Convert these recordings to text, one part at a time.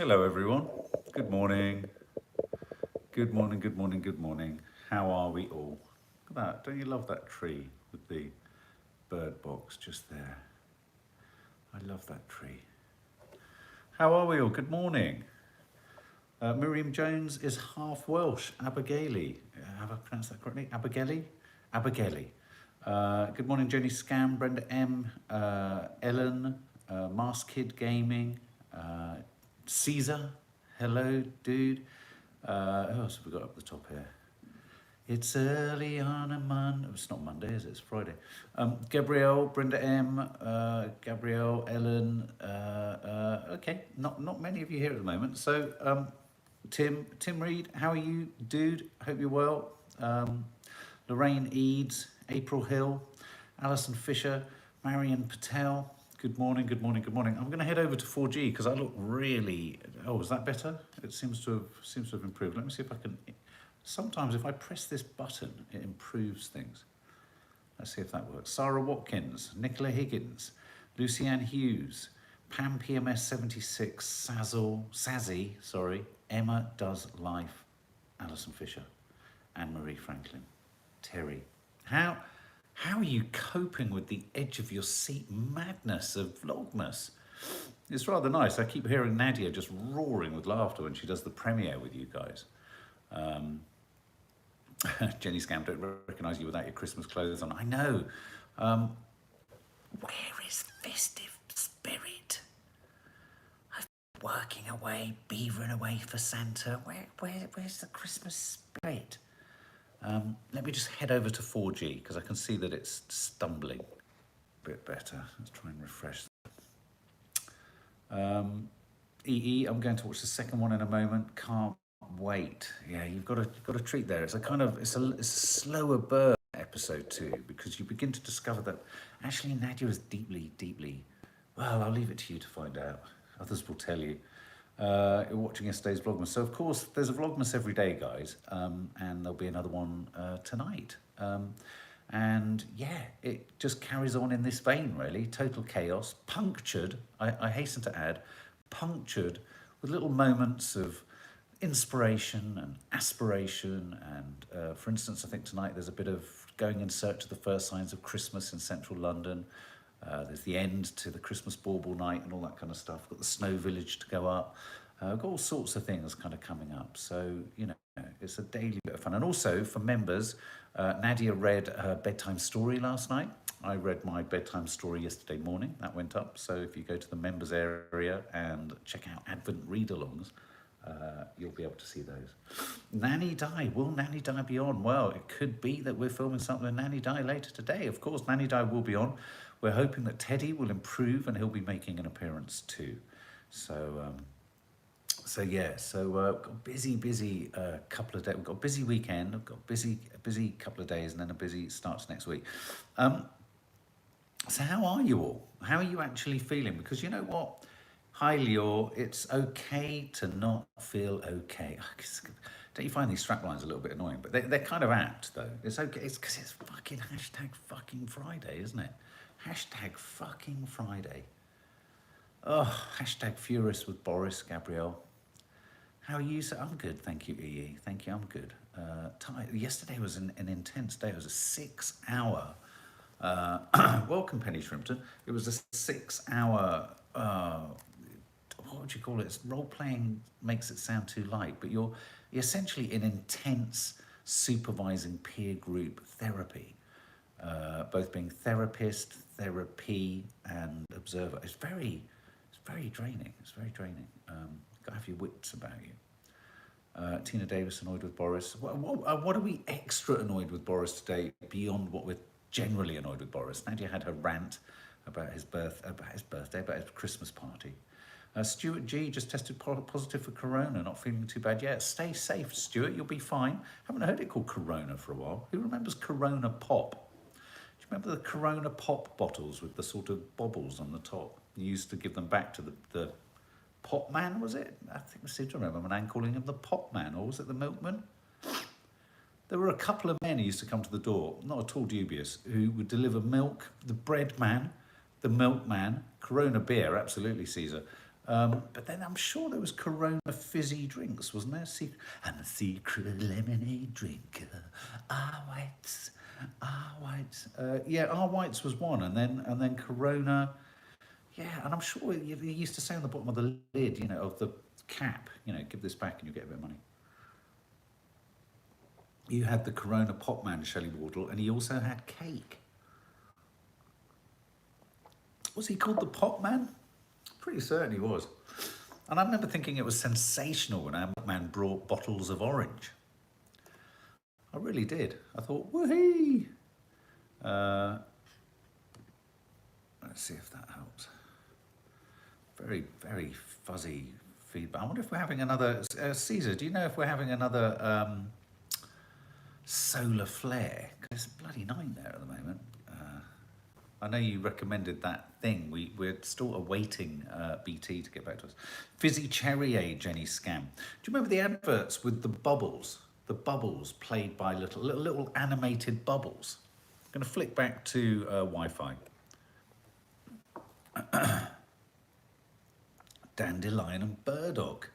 Hello everyone. Good morning. Good morning, good morning, good morning. How are we all? Look at that. Don't you love that tree with the bird box just there? I love that tree. How are we all? Good morning. Miriam Jones is half Welsh. Abigaili. Have I pronounced that correctly? Abigaili? Abigaili. Good morning, Jenny Scam, Brenda M, Ellen, Mars Kid Gaming, Caesar. Hello, dude. Who else have we got up the top here? It's early on a Monday. It's not Monday, is it? It's Friday. Gabrielle, Brenda M, Gabrielle, Ellen. Okay, not many of you here at the moment. So, Tim Reed, how are you, dude? Hope you're well. Lorraine Eads, April Hill, Alison Fisher, Marion Patel. Good morning, good morning, good morning. I'm going to head over to 4G because I look really. Oh, is that better? It seems to have improved. Let me see if I can. Sometimes if I press this button, it improves things. Let's see if that works. Sarah Watkins, Nicola Higgins, Lucianne Hughes, Pam PMS 76, Sazzy, Emma Does Life, Alison Fisher, Anne-Marie Franklin, Terry. How are you coping with the edge of your seat madness of Vlogmas? It's rather nice. I keep hearing Nadia just roaring with laughter when she does the premiere with you guys. Jenny Scam, don't recognise you without your Christmas clothes on. I know. Where is festive spirit? I've been working away, beavering away for Santa. Where's the Christmas spirit? Let me just head over to 4G because I can see that it's stumbling a bit better. Let's try and refresh. EE, I'm going to watch the second one in a moment. Can't wait. Yeah, you've got a treat there. It's a slower burn episode 2 because you begin to discover that actually Nadia is deeply. Well, I'll leave it to you to find out. Others will tell you. You're watching yesterday's Vlogmas. So, of course, there's a Vlogmas every day, guys, and there'll be another one tonight. And, yeah, it just carries on in this vein, really. Total chaos, punctured, I hasten to add, punctured with little moments of inspiration and aspiration. And, for instance, I think tonight there's a bit of going in search of the first signs of Christmas in central London. There's the end to the Christmas bauble night and all that kind of stuff. Got the Snow Village to go up. Got all sorts of things kind of coming up. So, you know, it's a daily bit of fun. And also for members, Nadia read her bedtime story last night. I read my bedtime story yesterday morning. That went up. So if you go to the members area and check out Advent read-alongs, you'll be able to see those. Nanny Di, will Nanny Di be on? Well, it could be that we're filming something with Nanny Di later today. Of course, Nanny Di will be on. We're hoping that Teddy will improve and he'll be making an appearance too. So got a busy couple of days. We've got a busy weekend. I've got a busy couple of days and then a busy starts next week. So how are you all? How are you actually feeling? Because you know what? Hi, Lior. It's okay to not feel okay. Don't you find these straplines a little bit annoying? But they're kind of apt, though. It's okay. It's because it's fucking #fucking Friday, isn't it? #fucking Friday. Oh, #furious with Boris, Gabrielle. How are you? So I'm good, thank you, EE. Thank you, I'm good. Yesterday was an intense day. It was a 6-hour. Welcome, Penny Shrimpton. It was a 6-hour. What would you call it? Role-playing makes it sound too light, but you're essentially in intense supervising peer group therapy, both being therapist, therapy, and observer. It's very draining. It's very draining. Got to have your wits about you. Tina Davis annoyed with Boris. What are we extra annoyed with Boris today beyond what we're generally annoyed with Boris? Nadia had her rant about his birthday, about his Christmas party. Stuart G just tested positive for Corona, not feeling too bad yet. Stay safe, Stuart, you'll be fine. Haven't heard it called Corona for a while. Who remembers Corona Pop? Do you remember the Corona Pop bottles with the sort of bobbles on the top? You used to give them back to the Pop Man, was it? I think I seem to remember my nan calling him the Pop Man, or was it the Milkman? There were a couple of men who used to come to the door, not at all dubious, who would deliver milk, the bread man, the milkman, Corona beer, absolutely, Caesar, But then I'm sure there was Corona fizzy drinks, wasn't there? I'm a secret lemonade drinker. Ah, whites, ah, whites. Yeah, ah, whites was one, and then Corona. Yeah, and I'm sure you used to say on the bottom of the lid, you know, of the cap, you know, give this back and you get a bit of money. You had the Corona Pop Man, Shelley Wardle, and he also had cake. Was he called the Pop Man? Pretty certain he was. And I remember thinking it was sensational when our man brought bottles of orange. I really did. I thought, woohoo! Let's see if that helps. Very, very fuzzy feedback. I wonder if we're having another... Caesar, do you know if we're having another solar flare? Because it's a bloody nightmare at the moment. I know you recommended that thing. We're still awaiting BT to get back to us. Fizzy Cherry Jenny scam. Do you remember the adverts with the bubbles? The bubbles played by little animated bubbles. I'm going to flick back to Wi-Fi. Dandelion and burdock.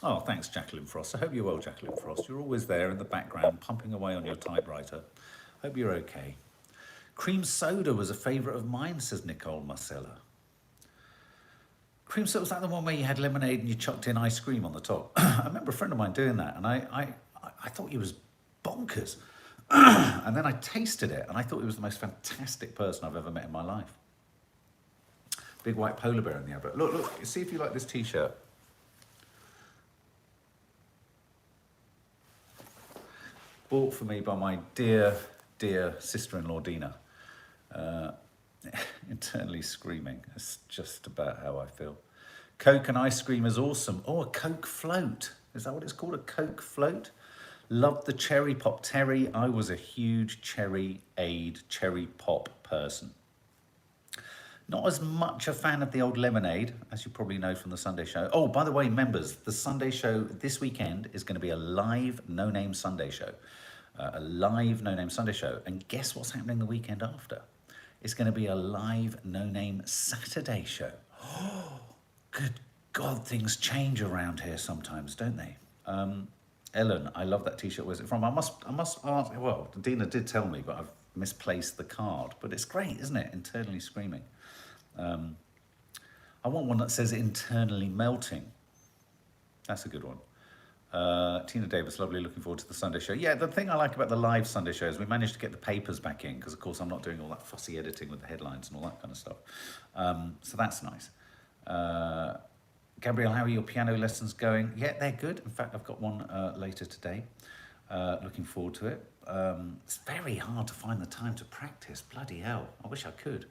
Oh, thanks, Jacqueline Frost. I hope you're well, Jacqueline Frost. You're always there in the background, pumping away on your typewriter. Hope you're okay. Cream soda was a favourite of mine, says Nicole Marcella. Cream soda, was that the one where you had lemonade and you chucked in ice cream on the top? I remember a friend of mine doing that, and I thought he was bonkers. And then I tasted it, and I thought he was the most fantastic person I've ever met in my life. Big white polar bear in the advert. Look, see if you like this t-shirt. Bought for me by my dear sister-in-law, Dina. Internally screaming. It's just about how I feel. Coke and ice cream is awesome. Oh, a Coke float. Is that what it's called? A Coke float? Loved the cherry pop. Terry, I was a huge cherry pop person. Not as much a fan of the old lemonade, as you probably know from the Sunday show. Oh, by the way, members, the Sunday show this weekend is going to be a live No Name Sunday show. A live No Name Sunday show. And guess what's happening the weekend after? It's going to be a live No Name Saturday show. Oh, good God, things change around here sometimes, don't they? Ellen, I love that t-shirt. Where's it from? I must ask. Well, Dina did tell me, but I've misplaced the card. But it's great, isn't it? Internally screaming. I want one that says internally melting. That's a good one. Tina Davis, lovely, looking forward to the Sunday show. Yeah, the thing I like about the live Sunday show is we managed to get the papers back in, because of course I'm not doing all that fussy editing with the headlines and all that kind of stuff. So that's nice. Gabrielle, how are your piano lessons going? Yeah, they're good. In fact, I've got one later today. Looking forward to it. It's very hard to find the time to practice. Bloody hell. I wish I could.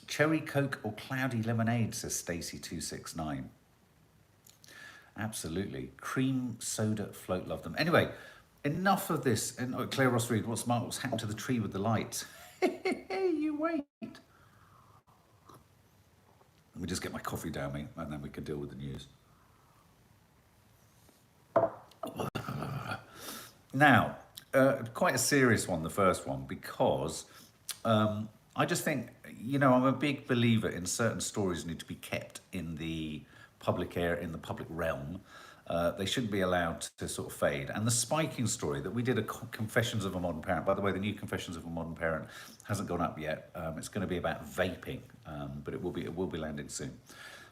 Cherry Coke or cloudy lemonade, says Stacey269. Absolutely. Cream soda float, love them. Anyway, enough of this. And Claire Ross Reed, what's happened to the tree with the lights? You wait. Let me just get my coffee down me, and then we can deal with the news. Now, quite a serious one, the first one, because I just think, you know, I'm a big believer in certain stories need to be kept in the public air, in the public realm. They shouldn't be allowed to sort of fade. And the spiking story that we did, a Confessions of a Modern Parent. By the way, the new Confessions of a Modern Parent hasn't gone up yet. It's going to be about vaping, but it will be landing soon.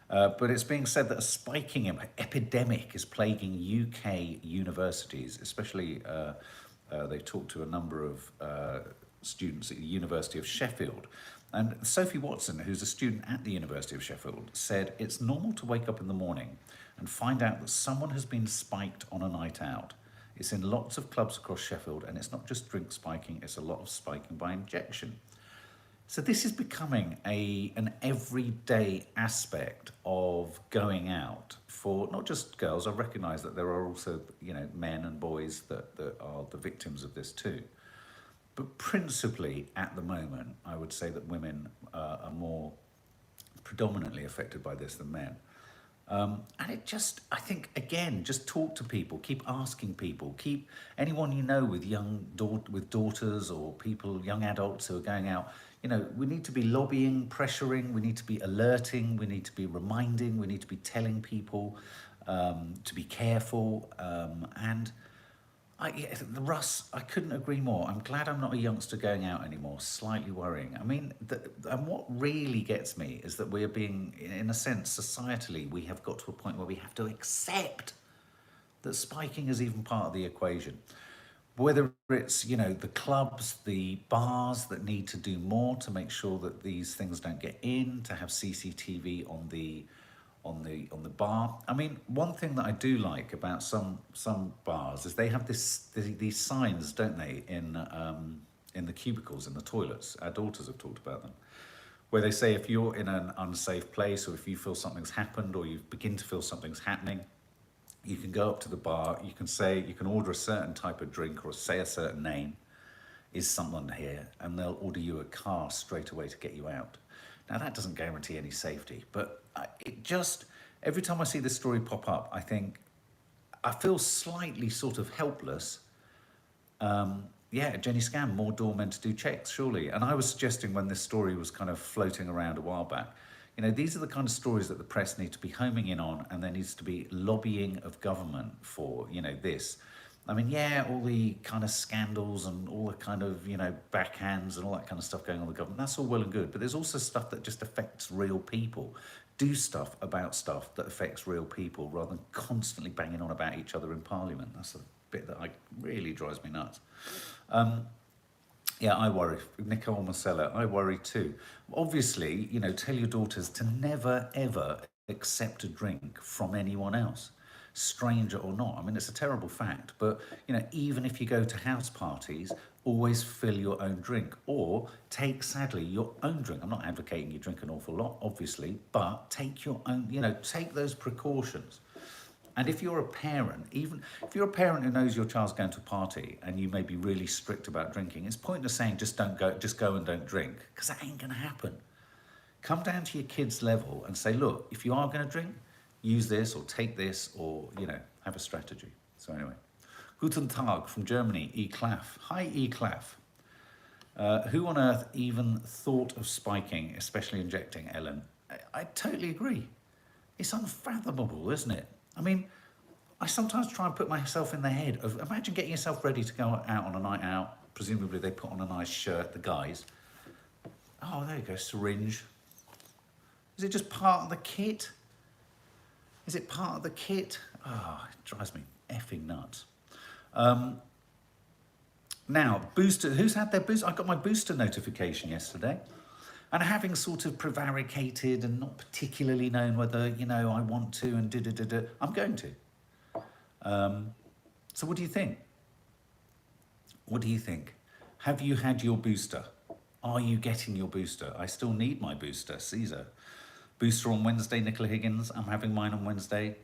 But it's being said that a spiking epidemic is plaguing UK universities, especially they talked to a number of students at the University of Sheffield. And Sophie Watson, who's a student at the University of Sheffield, said it's normal to wake up in the morning and find out that someone has been spiked on a night out. It's in lots of clubs across Sheffield, and it's not just drink spiking, it's a lot of spiking by injection. So this is becoming an everyday aspect of going out for not just girls. I recognise that there are also, you know, men and boys that are the victims of this too. But principally, at the moment, I would say that women are more predominantly affected by this than men. And it just, I think, again, just talk to people, keep asking people, keep anyone you know with with daughters or people, young adults who are going out, we need to be lobbying, pressuring, we need to be alerting, we need to be reminding, we need to be telling people to be careful. And Russ, I couldn't agree more. I'm glad I'm not a youngster going out anymore. Slightly worrying. I mean, and what really gets me is that we're being, in a sense, societally, we have got to a point where we have to accept that spiking is even part of the equation. Whether it's, the clubs, the bars that need to do more to make sure that these things don't get in, to have CCTV on the bar. I mean, one thing that I do like about some bars is they have these signs, don't they, in the cubicles, in the toilets. Our daughters have talked about them, where they say if you're in an unsafe place, or if you feel something's happened, or you begin to feel something's happening, you can go up to the bar, you can order a certain type of drink or say a certain name, is someone here, and they'll order you a car straight away to get you out. Now, that doesn't guarantee any safety, but every time I see this story pop up, I feel slightly sort of helpless. Jenny Scam, more doormen to do checks, surely. And I was suggesting when this story was kind of floating around a while back, these are the kind of stories that the press need to be homing in on, and there needs to be lobbying of government for, this. I mean, all the kind of scandals and all the kind of, backhands and all that kind of stuff going on with the government, that's all well and good. But there's also stuff that just affects real people. Do stuff about stuff that affects real people rather than constantly banging on about each other in Parliament. That's the bit that really drives me nuts. I worry. Nicole Marcella, I worry too. Obviously, tell your daughters to never, ever accept a drink from anyone else, stranger or not. I mean, it's a terrible fact, but, even if you go to house parties, always fill your own drink, or take, sadly, your own drink. I'm not advocating you drink an awful lot, obviously, but take your own, take those precautions. And if you're a parent, even if you're a parent who knows your child's going to a party and you may be really strict about drinking, it's pointless saying just go and don't drink, because that ain't going to happen. Come down to your kids' level and say, look, if you are going to drink, use this or take this, or, have a strategy. So anyway, Guten Tag from Germany, E. Claff. Hi, E. Claff. Who on earth even thought of spiking, especially injecting, Ellen? I totally agree. It's unfathomable, isn't it? I mean, I sometimes try and put myself in the head of, imagine getting yourself ready to go out on a night out. Presumably they put on a nice shirt, the guys. Oh, there you go, syringe. Is it just part of the kit? Is it part of the kit? Oh, it drives me effing nuts. Now, booster, who's had their booster? I got my booster notification yesterday. And having sort of prevaricated and not particularly known whether, I want to and I'm going to. So what do you think? What do you think? Have you had your booster? Are you getting your booster? I still need my booster, Caesar. Booster on Wednesday, Nicola Higgins. I'm having mine on Wednesday.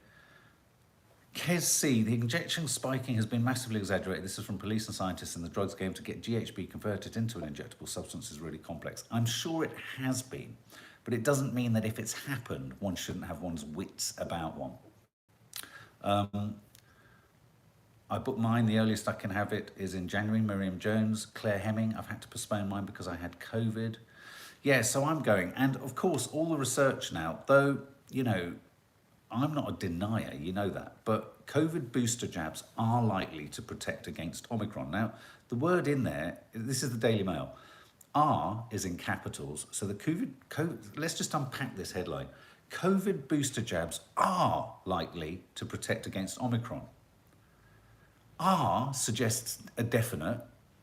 Kez C, the injection spiking has been massively exaggerated. This is from police and scientists in the drugs game. To get GHB converted into an injectable substance is really complex. I'm sure it has been, but it doesn't mean that if it's happened, one shouldn't have one's wits about one. I booked mine. The earliest I can have it is in January. Miriam Jones, Claire Hemming. I've had to postpone mine because I had COVID. Yeah, so I'm going. And of course, all the research now, though, I'm not a denier, you know that, but COVID booster jabs are likely to protect against Omicron. Now, the word in there, this is the Daily Mail, R is in capitals, so the COVID, let's just unpack this headline. COVID booster jabs are likely to protect against Omicron. R suggests a definite,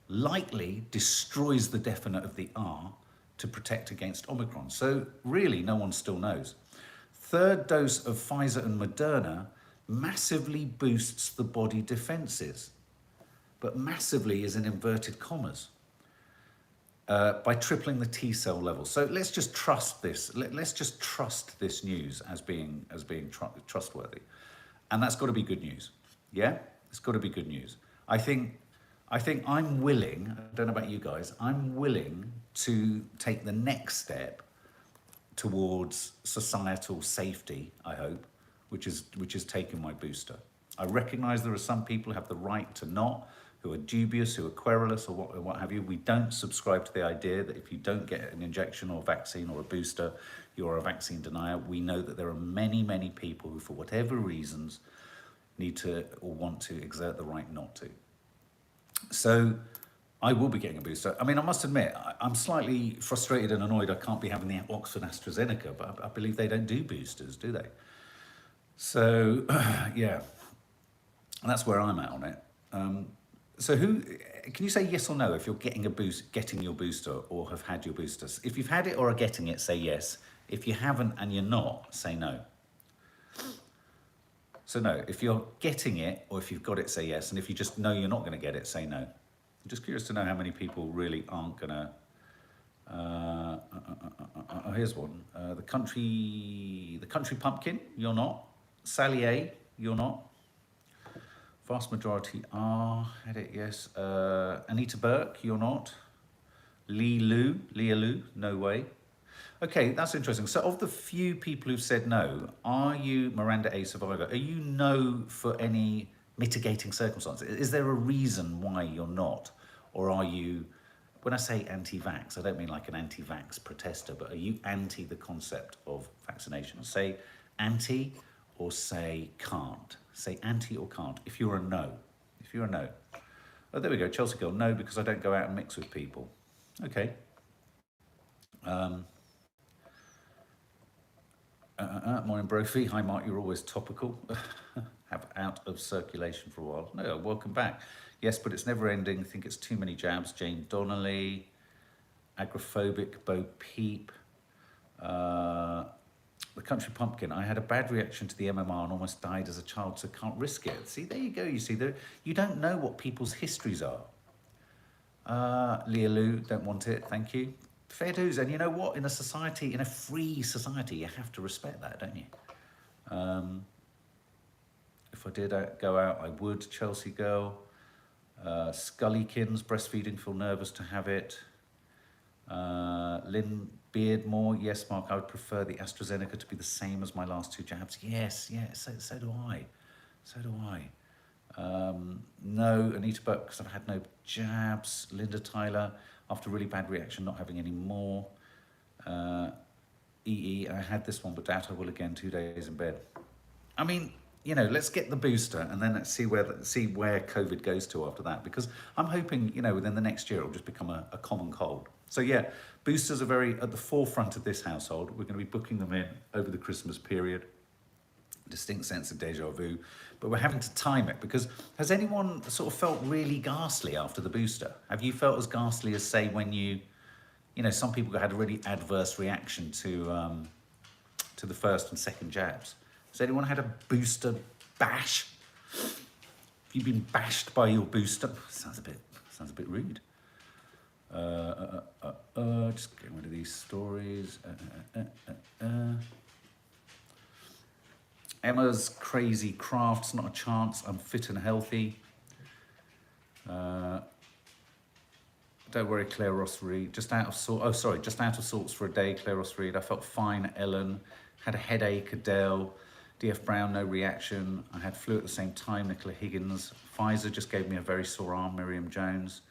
likely destroys the definite of the R to protect against Omicron. So really, no one still knows. Third dose of Pfizer and Moderna massively boosts the body defenses, but massively is in inverted commas, by tripling the T cell level. So let's just trust this. Let's just trust this news as being trustworthy, and that's got to be good news. Yeah, it's got to be good news. I think I'm willing. I don't know about you guys. I'm willing to take the next step towards societal safety, I hope, which is taking my booster. I recognise there are some people who have the right to not, who are dubious, who are querulous, or what have you. We don't subscribe to the idea that if you don't get an injection or vaccine or a booster, you're a vaccine denier. We know that there are many, many people who, for whatever reasons, need to or want to exert the right not to. So I will be getting a booster. I mean, I must admit, I'm slightly frustrated and annoyed I can't be having the Oxford AstraZeneca, but I believe they don't do boosters, do they? So, yeah, and that's where I'm at on it. So can you say yes or no if you're getting your booster or have had your booster? If you've had it or are getting it, say yes. If you haven't and you're not, say no. So no, if you're getting it or if you've got it, say yes. And if you just know you're not going to get it, say no. I'm just curious to know how many people really aren't going to... here's one. The country pumpkin, you're not. Sally A, you're not. Vast majority are. Had it, yes. Anita Burke, you're not. Leah Lou, no way. Okay, that's interesting. So of the few people who've said no, are you, Miranda A. Survivor, are you no for any mitigating circumstances? Is there a reason why you're not? Or are you, when I say anti-vax, I don't mean like an anti-vax protester, but are you anti the concept of vaccination? Say anti or say can't. Say anti or can't, if you're a no. If you're a no. Oh, there we go, Chelsea Girl, no, because I don't go out and mix with people. Okay. Morning, Brophy. Hi, Mark, you're always topical. Have out of circulation for a while. No, welcome back. Yes, but it's never ending. I think it's too many jabs. Jane Donnelly, agoraphobic, Bo Peep, the country pumpkin. I had a bad reaction to the MMR and almost died as a child, so can't risk it. See, there you go. You see, you don't know what people's histories are. Leah Lou, don't want it. Thank you. Fair dues, and you know what? In a society, in a free society, you have to respect that, don't you? If I did go out, I would. Chelsea Girl, Scullykins, breastfeeding, feel nervous to have it. Lynn Beardmore, yes, Mark, I would prefer the AstraZeneca to be the same as my last 2 jabs. Yes, so do I. So do I. No, Anita Buck, because I've had no jabs. Linda Tyler, after a really bad reaction, not having any more. EE, I had this one, but doubt I will again, 2 days in bed. I mean, you know, let's get the booster and then let's see where COVID goes to after that, because I'm hoping, you know, within the next year, it'll just become a common cold. So yeah, boosters are very at the forefront of this household. We're going to be booking them in over the Christmas period. Distinct sense of deja vu, but we're having to time it, because has anyone sort of felt really ghastly after the booster? Have you felt as ghastly as, say, when you know, some people had a really adverse reaction to the first and second jabs? Has anyone had a booster bash? Have you been bashed by your booster? Sounds a bit rude. Just getting rid of these stories. Emma's crazy crafts, not a chance. I'm fit and healthy. Don't worry, Claire Ross Reed. Just out of sorts for a day, Claire Ross Reed. I felt fine, Ellen. Had a headache, Adele. DF Brown, no reaction. I had flu at the same time, Nicola Higgins. Pfizer just gave me a very sore arm, Miriam Jones.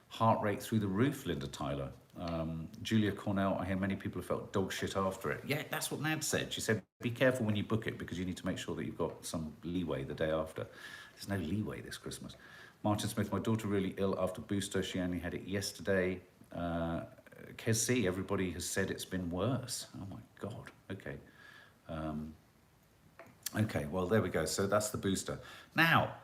Heart rate through the roof, Linda Tyler. Julia Cornell, I hear many people have felt dog shit after it. Yeah, that's what Nad said. She said, be careful when you book it, because you need to make sure that you've got some leeway the day after. There's no leeway this Christmas. Martin Smith, my daughter really ill after booster. She only had it yesterday. Kez, everybody has said it's been worse. Oh my God, okay. Okay, well, there we go. So that's the booster. Now,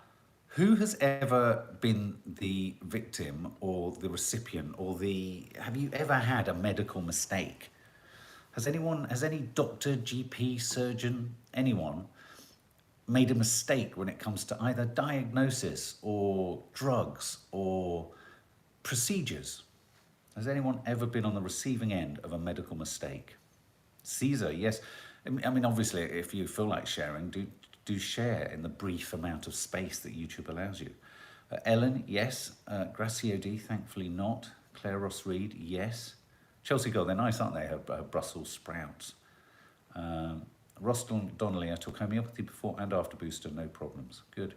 who has ever been the victim or the recipient or have you ever had a medical mistake? Has any doctor, GP, surgeon, anyone made a mistake when it comes to either diagnosis or drugs or procedures? Has anyone ever been on the receiving end of a medical mistake? Caesar, yes. I mean, obviously, if you feel like sharing, do share in the brief amount of space that YouTube allows you. Ellen, yes. Gracio D, thankfully not. Claire Ross Reed, yes. Chelsea Girl, they're nice, aren't they? Her Brussels sprouts. Ross Donnelly, I took homeopathy before and after booster, no problems. Good.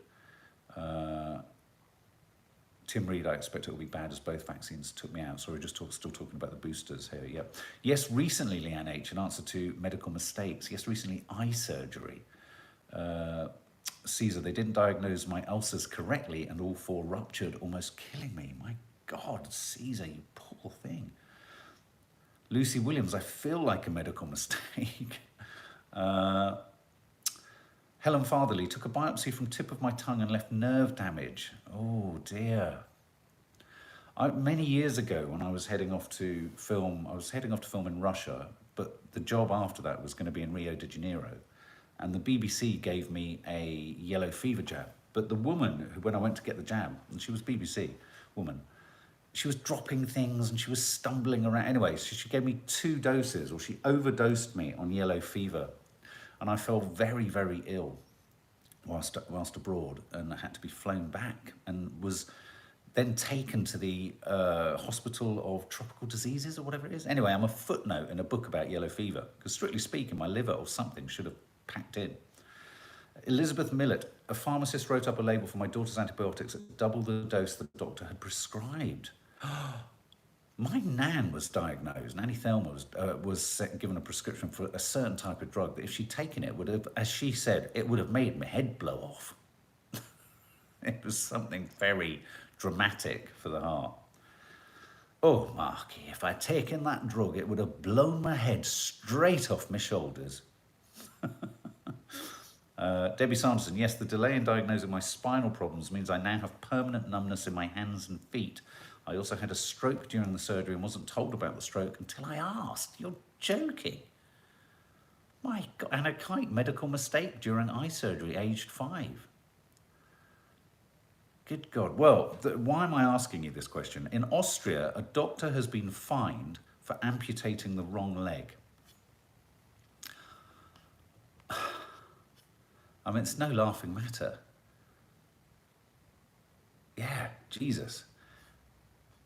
Tim Reed, I expect it will be bad as both vaccines took me out. Sorry, still talking about the boosters here. Yep. Yes, recently, Leanne H, in answer to medical mistakes. Yes, recently, eye surgery. Caesar, they didn't diagnose my ulcers correctly and all four ruptured, almost killing me. My God, Caesar, you poor thing. Lucy Williams, I feel like a medical mistake. Helen Fatherley, took a biopsy from tip of my tongue and left nerve damage. Oh dear. Many years ago when I was heading off to film, in Russia, but the job after that was going to be in Rio de Janeiro. And the BBC gave me a yellow fever jab. But the woman, when I went to get the jab, and she was BBC woman, she was dropping things and she was stumbling around. Anyway, so she gave me 2 doses, or she overdosed me on yellow fever. And I fell very, very ill whilst abroad, and I had to be flown back and was then taken to the Hospital of Tropical Diseases or whatever it is. Anyway, I'm a footnote in a book about yellow fever, because strictly speaking, my liver or something should have packed in. Elizabeth Millett, a pharmacist wrote up a label for my daughter's antibiotics at double the dose the doctor had prescribed. My nan was diagnosed, Nanny Thelma was given a prescription for a certain type of drug that if she'd taken it, would have, as she said, it would have made my head blow off. It was something very dramatic for the heart. Oh, Marky, if I'd taken that drug, it would have blown my head straight off my shoulders. Debbie Sanderson, yes, the delay in diagnosing my spinal problems means I now have permanent numbness in my hands and feet. I also had a stroke during the surgery and wasn't told about the stroke until I asked. You're joking. My God, and a quite medical mistake during eye surgery, aged 5. Good God. Well, why am I asking you this question? In Austria, a doctor has been fined for amputating the wrong leg. I mean, it's no laughing matter. Yeah, Jesus.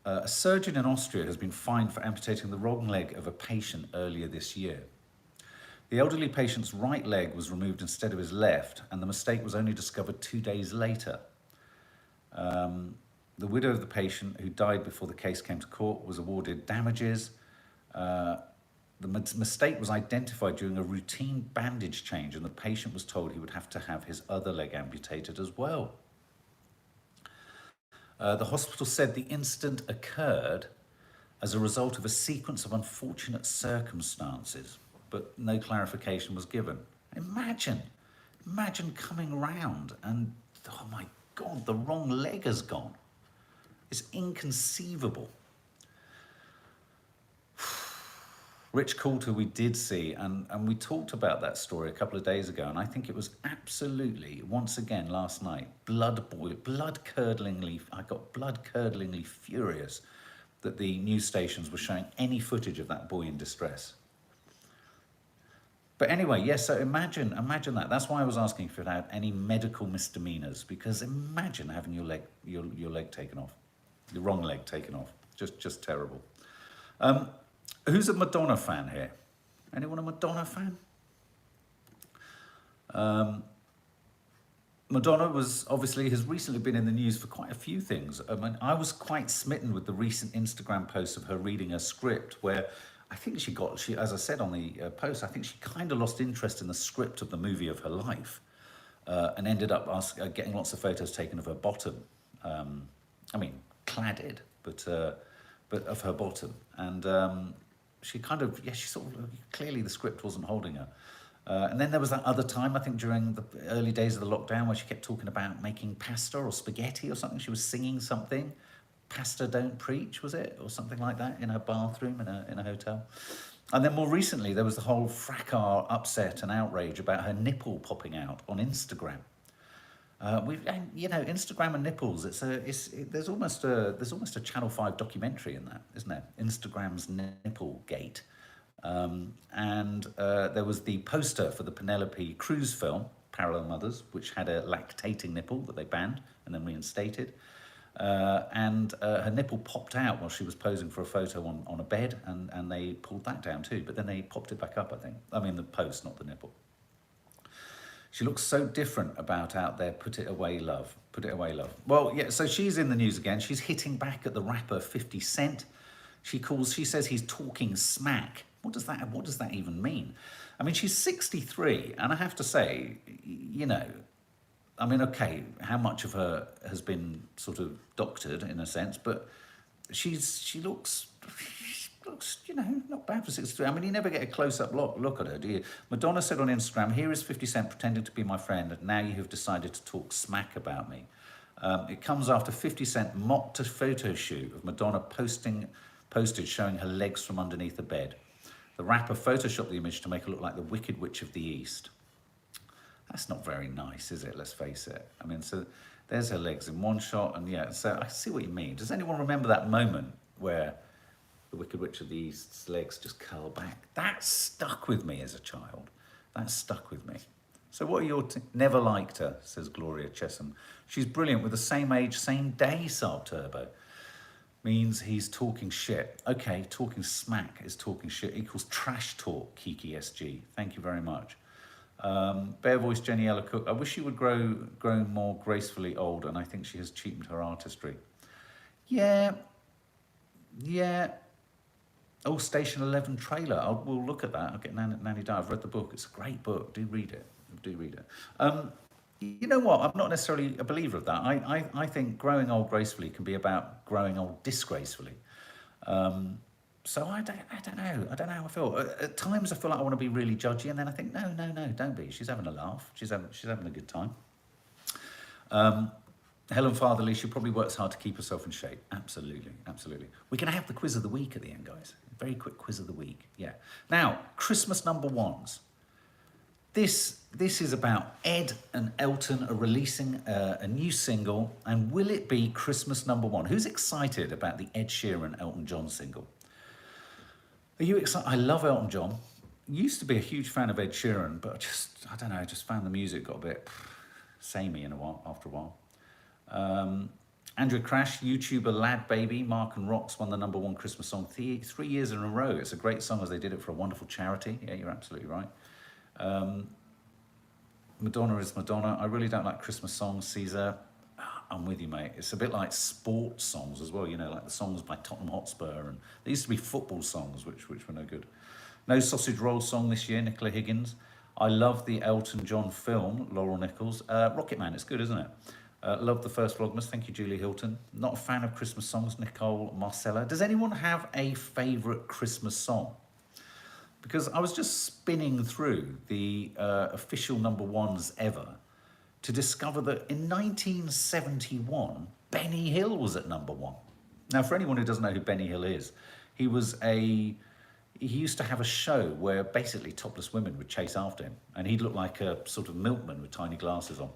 A surgeon in Austria has been fined for amputating the wrong leg of a patient earlier this year. The elderly patient's right leg was removed instead of his left, and the mistake was only discovered 2 days later. The widow of the patient, who died before the case came to court, was awarded damages. The mistake was identified during a routine bandage change, and the patient was told he would have to have his other leg amputated as well. The hospital said the incident occurred as a result of a sequence of unfortunate circumstances, but no clarification was given. Imagine coming round and, oh my God, the wrong leg has gone. It's inconceivable. Rich Coulter we did see, and we talked about that story a couple of days ago, and I think it was absolutely, once again last night, I got blood-curdlingly furious that the news stations were showing any footage of that boy in distress. But anyway, yes, so imagine that. That's why I was asking if it had any medical misdemeanors, because imagine having your leg taken off, the wrong leg taken off. Just terrible. Who's a Madonna fan here? Anyone a Madonna fan? Madonna has recently been in the news for quite a few things. I mean, I was quite smitten with the recent Instagram post of her reading a script where I think she, as I said on the post, I think she kind of lost interest in the script of the movie of her life, and ended up getting lots of photos taken of her bottom. I mean, cladded, but of her bottom. And she clearly the script wasn't holding her. And then there was that other time, I think during the early days of the lockdown, where she kept talking about making pasta or spaghetti or something. She was singing something. Pasta Don't Preach, was it? Or something like that in her bathroom in a hotel. And then more recently, there was the whole fracas, upset and outrage about her nipple popping out on Instagram. Instagram and nipples, there's almost a Channel 5 documentary in that, isn't there? Instagram's Nipple Gate. And there was the poster for the Penelope Cruz film, Parallel Mothers, which had a lactating nipple that they banned and then reinstated. And her nipple popped out while she was posing for a photo on a bed, and they pulled that down too, but then they popped it back up, I think. I mean, the post, not the nipple. She looks so different about out there. Put it away, love. Put it away, love. Well, yeah, so she's in the news again. She's hitting back at the rapper 50 Cent. She says he's talking smack. What does that even mean? I mean, she's 63, and I have to say, you know, I mean, okay, how much of her has been sort of doctored in a sense, but she looks, you know, not bad for 63. I mean, you never get a close-up look at her, do you? Madonna said on Instagram, "Here is 50 Cent pretending to be my friend, and now you have decided to talk smack about me." It comes after 50 Cent mocked a photo shoot of Madonna posted showing her legs from underneath the bed. The rapper photoshopped the image to make her look like the Wicked Witch of the East. That's not very nice, is it? Let's face it. I mean, so there's her legs in one shot, and yeah, so I see what you mean. Does anyone remember that moment where the Wicked Witch of the East's legs just curl back? That stuck with me as a child. That stuck with me. So what are your... Never liked her, says Gloria Chesham. She's brilliant with the same age, same day, Saab Turbo. Means he's talking shit. Okay, talking smack is talking shit equals trash talk, Kiki SG. Thank you very much. Bear voice Jenny Ella Cook. I wish she would grow more gracefully old, and I think she has cheapened her artistry. Yeah. Oh, Station 11 trailer. We'll look at that. I'll get Nanny Di. I've read the book. It's a great book. Do read it. You know what? I'm not necessarily a believer of that. I think growing old gracefully can be about growing old disgracefully. So I don't know. I don't know how I feel. At times I feel like I want to be really judgy, and then I think, no, don't be. She's having a laugh. She's having a good time. Helen Fatherly, she probably works hard to keep herself in shape. Absolutely. We're going to have the quiz of the week at the end, guys. Very quick quiz of the week. Yeah. Now, Christmas number ones. This is about Ed and Elton are releasing a new single, and will it be Christmas number one? Who's excited about the Ed Sheeran Elton John single? Are you excited? I love Elton John. Used to be a huge fan of Ed Sheeran, but I don't know, I just found the music got a bit samey after a while. Andrew Crash, YouTuber Lad Baby, Mark and Rocks won the number one Christmas song 3 years in a row. It's a great song as they did it for a wonderful charity. Yeah, you're absolutely right. Madonna is Madonna. I really don't like Christmas songs, Caesar. I'm with you, mate. It's a bit like sports songs as well, you know, like the songs by Tottenham Hotspur. And there used to be football songs, which were no good. No sausage roll song this year, Nicola Higgins. I love the Elton John film, Laurel Nichols. Rocket Man, it's good, isn't it? Love the first Vlogmas. Thank you, Julie Hilton. Not a fan of Christmas songs, Nicole Marcella. Does anyone have a favourite Christmas song? Because I was just spinning through the official number ones ever to discover that in 1971, Benny Hill was at number one. Now, for anyone who doesn't know who Benny Hill is, he used to have a show where basically topless women would chase after him, and he'd look like a sort of milkman with tiny glasses on.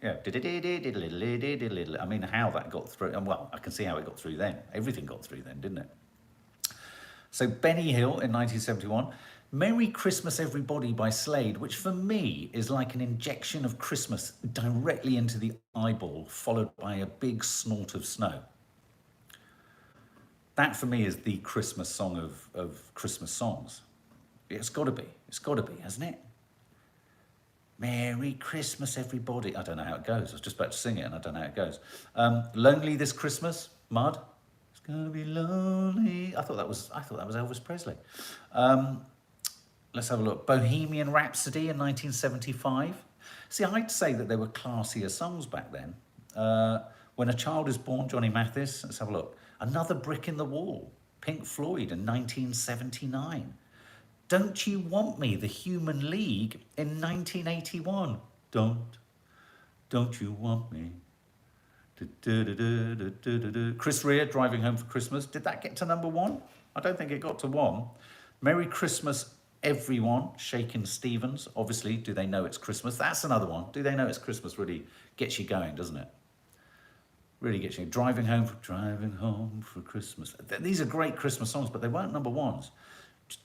Yeah. I mean, how that got through, and well, I can see how it got through then. Everything got through then, didn't it? So Benny Hill in 1971, Merry Christmas Everybody by Slade, which for me is like an injection of Christmas directly into the eyeball, followed by a big snort of snow. That for me is the Christmas song of Christmas songs. It's got to be, hasn't it? Merry Christmas Everybody. I don't know how it goes. I was just about to sing it and I don't know how it goes. Lonely This Christmas, Mud. It's gonna be lonely. I thought that was Elvis Presley. Let's have a look. Bohemian Rhapsody in 1975. See, I'd say that there were classier songs back then. When a Child is Born, Johnny Mathis. Let's have a look. Another Brick in the Wall, Pink Floyd in 1979. Don't You Want Me, The Human League in 1981. Don't You Want Me. Chris Rea, Driving Home for Christmas. Did that get to number one? I don't think it got to one. Merry Christmas, Everyone, Shakin' Stevens. Obviously, Do They Know It's Christmas? That's another one. Do They Know It's Christmas really gets you going, doesn't it? Really gets you. Driving Home for Christmas. These are great Christmas songs, but they weren't number ones.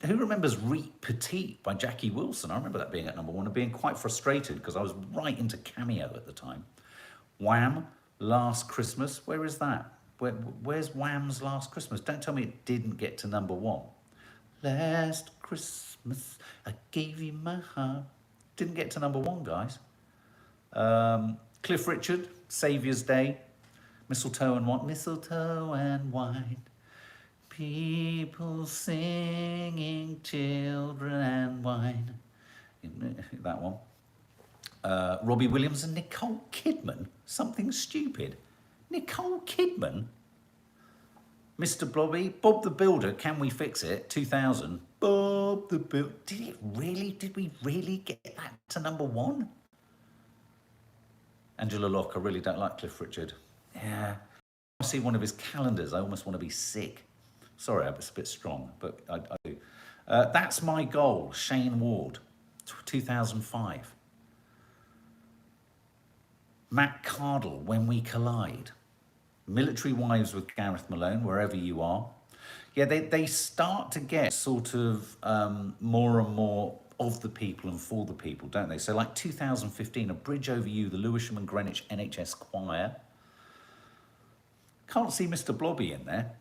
Who remembers Reet Petite by Jackie Wilson? I remember that being at number one and being quite frustrated because I was right into Cameo at the time. Wham! Last Christmas. Where is that? Where's Wham's Last Christmas? Don't tell me it didn't get to number one. Last Christmas, I gave you my heart. Didn't get to number 1, guys. Cliff Richard, Saviour's Day, mistletoe and what? Mistletoe and wine. People singing, children and wine. That one. Robbie Williams and Nicole Kidman. Something stupid. Nicole Kidman. Mr. Blobby, Bob the Builder, Can We Fix It? 2000. Bob the Builder. Did we really get that to number 1? Angela Locke, I really don't like Cliff Richard. Yeah. I see one of his calendars, I almost want to be sick. Sorry, it's a bit strong, but I do. That's My Goal, Shane Ward, 2005. Matt Cardle, When We Collide. Military Wives with Gareth Malone, Wherever You Are. Yeah, they start to get sort of more and more of the people and for the people, don't they? So like 2015, A Bridge Over You, the Lewisham and Greenwich NHS Choir. Can't see Mr. Blobby in there.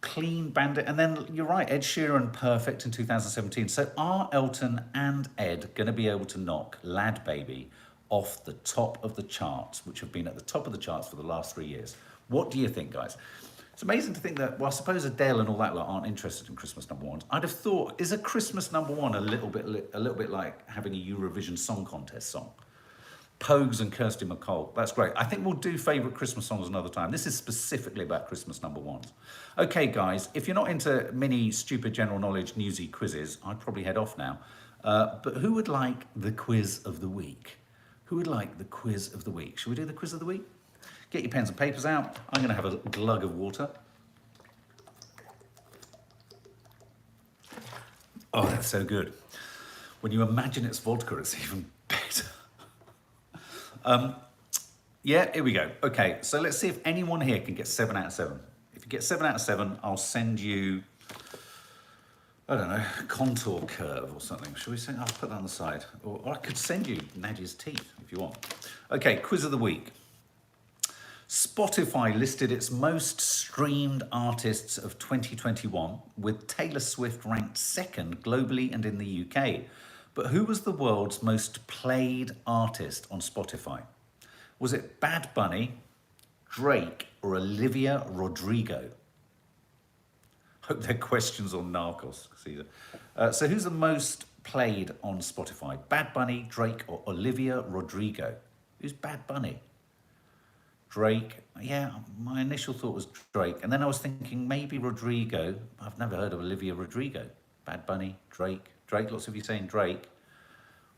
Clean Bandit, and then you're right, Ed Sheeran, Perfect in 2017. So are Elton and Ed going to be able to knock Lad Baby off the top of the charts, which have been at the top of the charts for the last 3 years? What do you think, guys? It's amazing to think that, well, I suppose Adele and all that lot aren't interested in Christmas number 1s. I'd have thought, is a Christmas number 1 a little bit like having a Eurovision Song Contest song? Pogues and Kirsty MacColl. That's great. I think we'll do favourite Christmas songs another time. This is specifically about Christmas number 1s. Okay, guys, if you're not into mini stupid general knowledge newsy quizzes, I'd probably head off now. But who would like the quiz of the week? Who would like the quiz of the week? Shall we do the quiz of the week? Get your pens and papers out. I'm going to have a glug of water. Oh, that's so good. When you imagine it's vodka, it's even better. Yeah, here we go. Okay, so let's see if anyone here can get 7 out of 7. If you get 7 out of 7, I'll send you, I don't know, contour curve or something. Shall we say? I'll put that on the side. Or I could send you Nadia's teeth if you want. Okay, quiz of the week. Spotify listed its most streamed artists of 2021, with Taylor Swift ranked 2nd globally and in the UK. But who was the world's most played artist on Spotify? Was it Bad Bunny, Drake, or Olivia Rodrigo? Hope they're questions on Narcos, Caesar. So who's the most played on Spotify? Bad Bunny, Drake, or Olivia Rodrigo? Who's Bad Bunny? Drake. Yeah, my initial thought was Drake. And then I was thinking maybe Rodrigo. I've never heard of Olivia Rodrigo. Bad Bunny, Drake. Drake, lots of you saying Drake.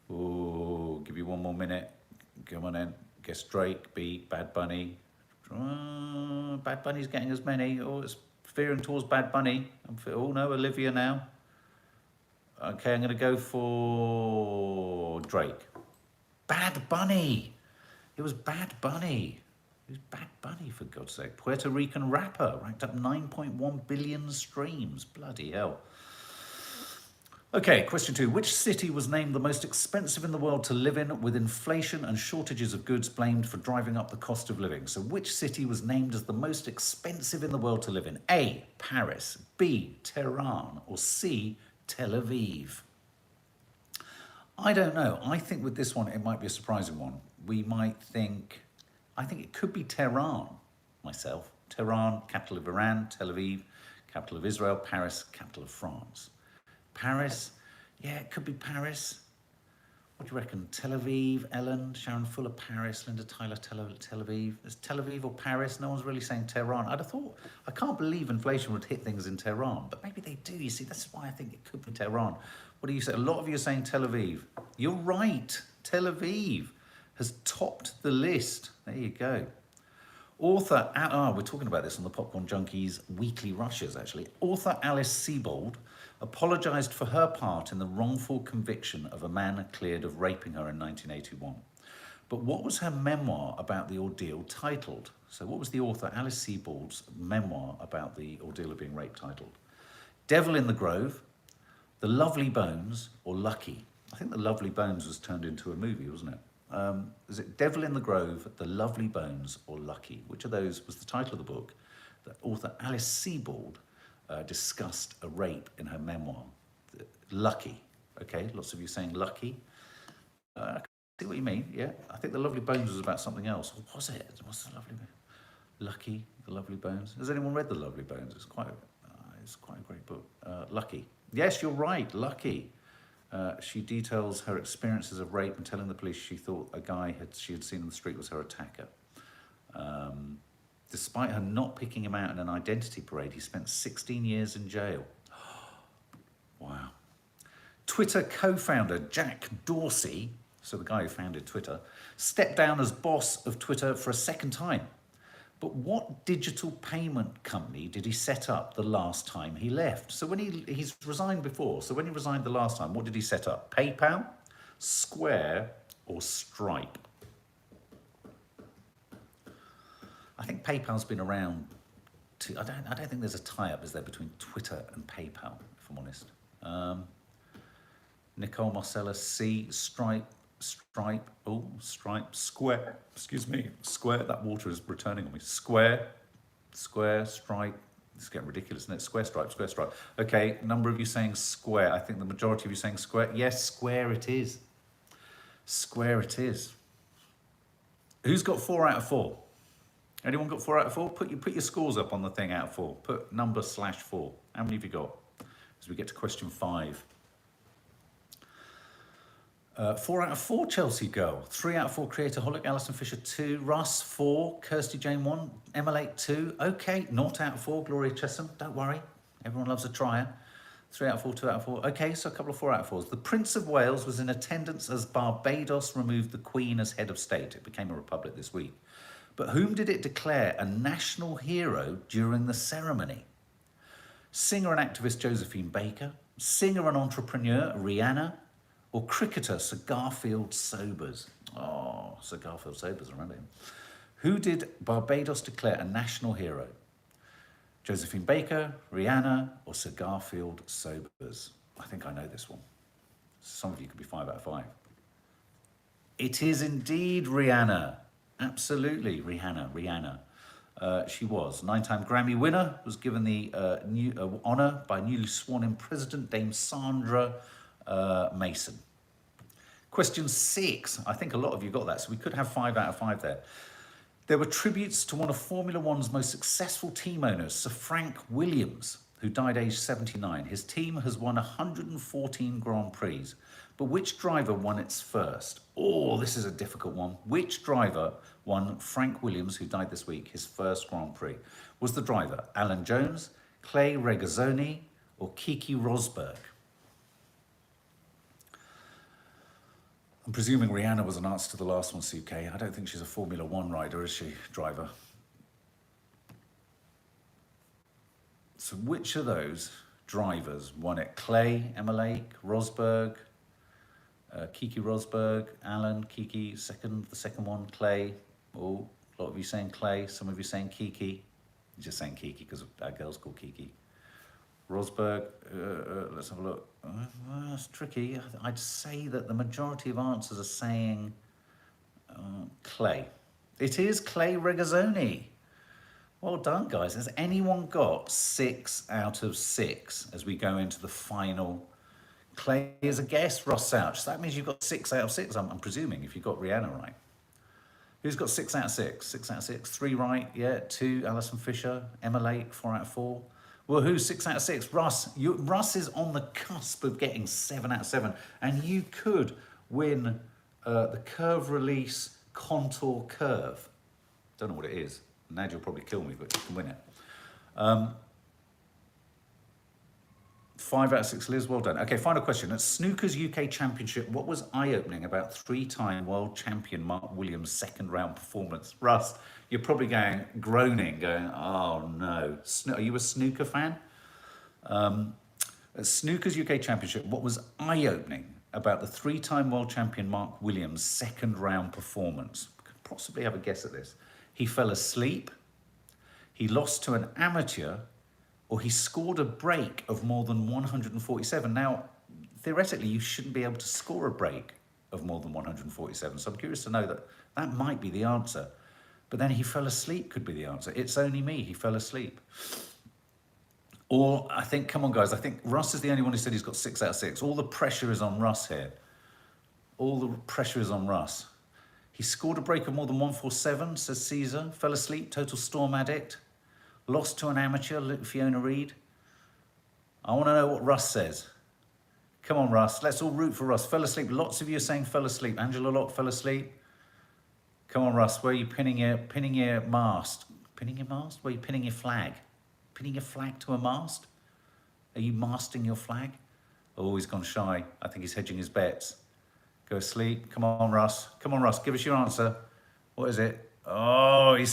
Oh, give you one more minute. Come on in. Guess Drake, beat Bad Bunny. Bad Bunny's getting as many. Oh, it's veering towards Bad Bunny. Oh no, Olivia now. Okay, I'm going to go for Drake. Bad Bunny. It was Bad Bunny. Who's Bad Bunny, for God's sake? Puerto Rican rapper, ranked up 9.1 billion streams. Bloody hell. Okay, question 2. Which city was named the most expensive in the world to live in, with inflation and shortages of goods blamed for driving up the cost of living? So which city was named as the most expensive in the world to live in? A, Paris, B, Tehran, or C, Tel Aviv? I don't know. I think with this one, it might be a surprising one. We might think, I think it could be Tehran, myself. Tehran, capital of Iran, Tel Aviv, capital of Israel, Paris, capital of France. Paris, yeah, it could be Paris. What do you reckon? Tel Aviv, Ellen, Sharon Fuller, Paris, Linda Tyler, Tel Aviv. Is Tel Aviv or Paris? No one's really saying Tehran. I'd have thought, I can't believe inflation would hit things in Tehran, but maybe they do, you see. That's why I think it could be Tehran. What do you say? A lot of you are saying Tel Aviv. You're right. Tel Aviv has topped the list. There you go. Author, we're talking about this on the Popcorn Junkies Weekly Rushes, actually. Author Alice Sebold apologised for her part in the wrongful conviction of a man cleared of raping her in 1981. But what was her memoir about the ordeal titled? So what was the author Alice Sebold's memoir about the ordeal of being raped titled? Devil in the Grove, The Lovely Bones, or Lucky? I think The Lovely Bones was turned into a movie, wasn't it? Is it Devil in the Grove, The Lovely Bones, or Lucky? Which of those was the title of the book that author Alice Sebold discussed a rape in her memoir? Lucky. Okay, lots of you saying Lucky. see what you mean, yeah. I think The Lovely Bones was about something else. Or was it? What's The Lovely Bones? Lucky, The Lovely Bones. Has anyone read The Lovely Bones? It's quite a great book. Lucky. Yes, you're right, Lucky. She details her experiences of rape and telling the police she thought a guy she had seen on the street was her attacker. Despite her not picking him out in an identity parade, he spent 16 years in jail. Wow. Twitter co-founder Jack Dorsey, so the guy who founded Twitter, stepped down as boss of Twitter for a second time. But what digital payment company did he set up the last time he left? So when he's resigned before, so when he resigned the last time, what did he set up? PayPal, Square, or Stripe? I think PayPal's been around. I don't think there's a tie-up, is there, between Twitter and PayPal, if I'm honest. Nicole Marcella, C, Stripe, Square, excuse me, Square, that water is returning on me. Square, Stripe, it's getting ridiculous, isn't it? Square, Stripe. Okay, number of you saying Square. I think the majority of you saying Square. Yes, Square it is. Square it is. Who's got 4 out of 4? Anyone got 4 out of 4? Put your scores up on the thing out of 4. Put number /4. How many have you got? As we get to question 5. 4 out of 4, Chelsea girl. 3 out of 4, Creatorholic. Alison Fisher, 2. Russ, 4. Kirsty Jane, 1. Emma 2. Okay, 0 out of 4, Gloria Chesham. Don't worry. Everyone loves a trier. 3 out of 4, 2 out of 4. Okay, so a couple of 4 out of 4s. The Prince of Wales was in attendance as Barbados removed the Queen as head of state. It became a republic this week. But whom did it declare a national hero during the ceremony? Singer and activist Josephine Baker, singer and entrepreneur Rihanna, or cricketer Sir Garfield Sobers? Oh, Sir Garfield Sobers, I remember him. Who did Barbados declare a national hero? Josephine Baker, Rihanna, or Sir Garfield Sobers? I think I know this one. Some of you could be 5 out of 5. It is indeed Rihanna. Absolutely, Rihanna. She was 9-time Grammy winner, was given the honour by newly sworn-in President Dame Sandra Mason. Question 6. I think a lot of you got that, so we could have 5 out of 5 there. There were tributes to one of Formula One's most successful team owners, Sir Frank Williams, who died aged 79. His team has won 114 Grand Prix, but which driver won its first? Oh, this is a difficult one. Which driver won Frank Williams, who died this week, his first Grand Prix? Was the driver Alan Jones, Clay Regazzoni, or Keke Rosberg? I'm presuming Rihanna was an answer to the last one, CK. I don't think she's a Formula One rider, is she, driver? So which of those drivers won it? Clay, Emma Lake, Rosberg, Keke Rosberg, Alan, Keke, the second one, Clay. Oh, a lot of you saying Clay, some of you saying Keke. You're just saying Keke because our girl's called Keke. Rosberg, let's have a look. That's tricky. I'd say that the majority of answers are saying Clay. It is Clay Regazzoni. Well done, guys. Has anyone got 6 out of 6 as we go into the final? Clay is a guess, Ross Souch. So that means you've got 6 out of 6, I'm presuming, if you've got Rihanna right. Who's got 6 out of 6? 6 out of 6. 3 right, yeah. 2, Alison Fisher. Emma Lake, 4 out of 4. Well, who's 6 out of 6? Russ. Russ is on the cusp of getting 7 out of 7. And you could win the Curve Release Contour Curve. Don't know what it is. Nadia will probably kill me, but you can win it. 5 out of 6, Liz, well done. Okay, final question. At Snooker's UK Championship, what was eye-opening about 3-time world champion Mark Williams' second-round performance? Russ, you're probably groaning, going, oh no. Are you a snooker fan? At Snooker's UK Championship, what was eye-opening about the 3-time world champion Mark Williams' second-round performance? Could possibly have a guess at this. He fell asleep, he lost to an amateur, or he scored a break of more than 147. Now, theoretically, you shouldn't be able to score a break of more than 147. So I'm curious to know that might be the answer. But then he fell asleep could be the answer. It's only me, he fell asleep. Or I think, come on guys, I think Russ is the only one who said he's got 6 out of 6. All the pressure is on Russ here. All the pressure is on Russ. He scored a break of more than 147, says Caesar. Fell asleep, total storm addict. Lost to an amateur, Fiona Reed. I want to know what Russ says. Come on, Russ. Let's all root for Russ. Fell asleep. Lots of you are saying fell asleep. Angela Locke fell asleep. Come on, Russ. Where are you pinning your mast? Pinning your mast? Where are you pinning your flag? Pinning your flag to a mast? Are you masting your flag? Oh, he's gone shy. I think he's hedging his bets. Go asleep. Come on, Russ. Come on, Russ. Give us your answer. What is it? Oh, you're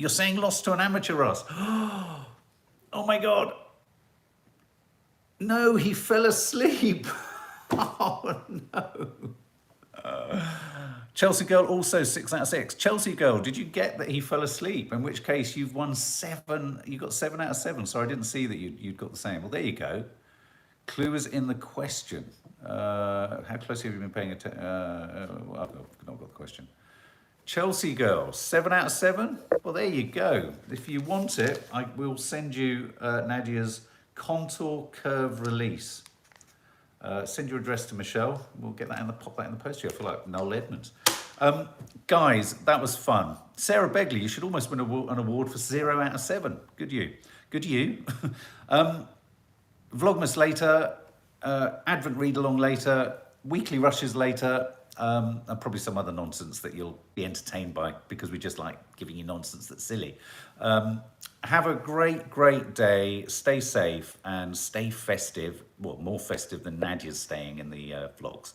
saying lost to an amateur, Russ. Oh my God. No, he fell asleep. Oh no. Chelsea Girl also 6 out of 6. Chelsea Girl, did you get that he fell asleep? In which case you've won 7. You got 7 out of 7. Sorry, I didn't see that you'd got the same. Well, there you go. Clue is in the question. How closely have you been paying attention? I've not got the question. Chelsea Girl, 7 out of 7. Well, there you go. If you want it, I will send you Nadia's contour curve release. Send your address to Michelle. We'll get that pop that in the post here. I feel like Noel Edmonds. Guys, that was fun. Sarah Begley, you should almost win an award for 0 out of 7. Good you. Good you. Vlogmas later, Advent read along later, weekly rushes later, and probably some other nonsense that you'll be entertained by because we just like giving you nonsense that's silly. Have a great day. Stay safe and stay festive. Well, more festive than Nadia's staying in the vlogs.